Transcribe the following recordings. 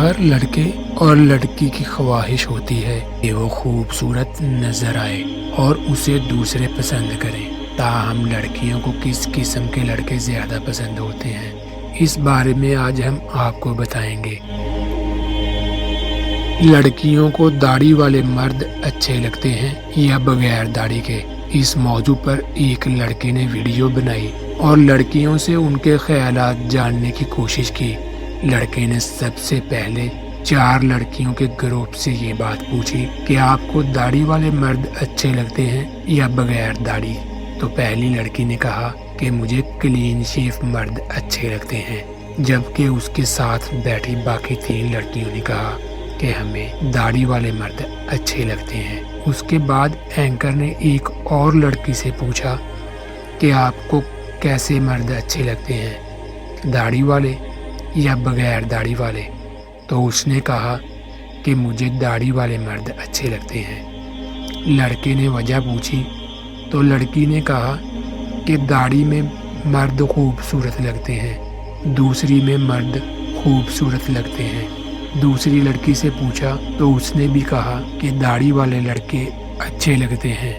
ہر لڑکے اور لڑکی کی خواہش ہوتی ہے کہ وہ خوبصورت نظر آئے اور اسے دوسرے پسند کریں۔ تاہم لڑکیوں کو کس قسم کے لڑکے زیادہ پسند ہوتے ہیں، اس بارے میں آج ہم آپ کو بتائیں گے۔ لڑکیوں کو داڑھی والے مرد اچھے لگتے ہیں یا بغیر داڑھی کے؟ اس موضوع پر ایک لڑکے نے ویڈیو بنائی اور لڑکیوں سے ان کے خیالات جاننے کی کوشش کی۔ لڑکے نے سب سے پہلے 4 لڑکیوں کے گروپ سے یہ بات پوچھی کہ آپ کو داڑھی والے مرد اچھے لگتے ہیں یا بغیر داڑھی؟ تو پہلی لڑکی نے کہا کہ مجھے کلین شیف مرد اچھے لگتے ہیں، جبکہ اس کے ساتھ بیٹھی باقی 3 لڑکیوں نے کہا کہ ہمیں داڑھی والے مرد اچھے لگتے ہیں۔ اس کے بعد اینکر نے ایک اور لڑکی سے پوچھا کہ آپ کو کیسے مرد اچھے لگتے ہیں، داڑھی والے یا بغیر داڑھی والے؟ تو اس نے کہا کہ مجھے داڑھی والے مرد اچھے لگتے ہیں۔ لڑکے نے وجہ پوچھی تو لڑکی نے کہا کہ داڑھی میں مرد خوبصورت لگتے ہیں، دوسری میں مرد خوبصورت لگتے ہیں۔ دوسری لڑکی سے پوچھا تو اس نے بھی کہا کہ داڑھی والے لڑکے اچھے لگتے ہیں۔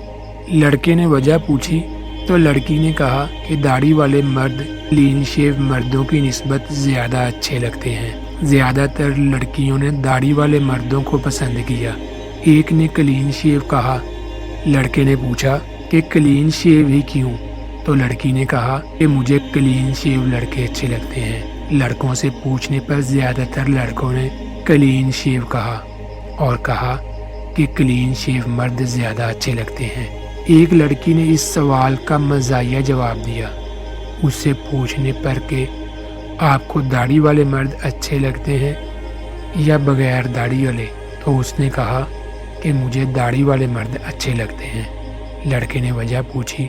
لڑکے نے وجہ پوچھی تو لڑکی نے کہا کہ داڑھی والے مرد کلین شیو مردوں کی نسبت زیادہ اچھے لگتے ہیں۔ زیادہ تر لڑکیوں نے داڑھی والے مردوں کو پسند کیا۔ ایک نے کلین شیو کہا۔ لڑکے نے پوچھا کہ کلین شیو ہی کیوں؟ تو لڑکی نے کہا کہ مجھے کلین شیو لڑکے اچھے لگتے ہیں۔ لڑکوں سے پوچھنے پر زیادہ تر لڑکوں نے کلین شیو کہا اور کہا کہ کلین شیو مرد زیادہ اچھے لگتے ہیں۔ ایک لڑکی نے اس سوال کا مزاحیہ جواب دیا۔ اس سے پوچھنے پر کہ آپ کو داڑھی والے مرد اچھے لگتے ہیں یا بغیر داڑھی والے؟ تو اس نے کہا کہ مجھے داڑھی والے مرد اچھے لگتے ہیں۔ لڑکے نے وجہ پوچھی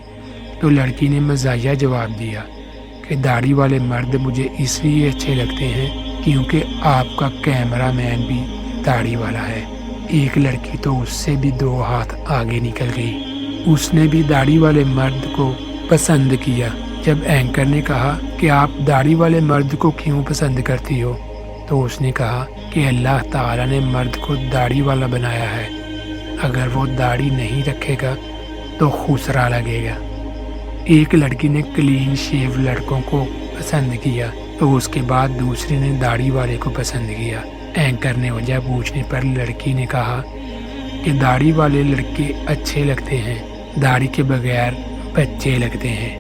تو لڑکی نے مزاحیہ جواب دیا کہ داڑھی والے مرد مجھے اس لیے اچھے لگتے ہیں کیونکہ آپ کا کیمرہ مین بھی داڑھی والا ہے۔ ایک لڑکی تو اس سے بھی 2 ہاتھ آگے نکل گئی، اس نے بھی داڑھی والے مرد کو پسند کیا۔ جب اینکر نے کہا کہ آپ داڑھی والے مرد کو کیوں پسند کرتی ہو تو اس نے کہا کہ اللہ تعالیٰ نے مرد کو داڑھی والا بنایا ہے، اگر وہ داڑھی نہیں رکھے گا تو خسرا لگے گا۔ ایک لڑکی نے کلین شیو لڑکوں کو پسند کیا تو اس کے بعد دوسری نے داڑھی والے کو پسند کیا۔ اینکر نے وجہ پوچھنے پر لڑکی نے کہا کہ داڑھی والے لڑکے اچھے لگتے ہیں، داڑھی کے بغیر بچے لگتے ہیں۔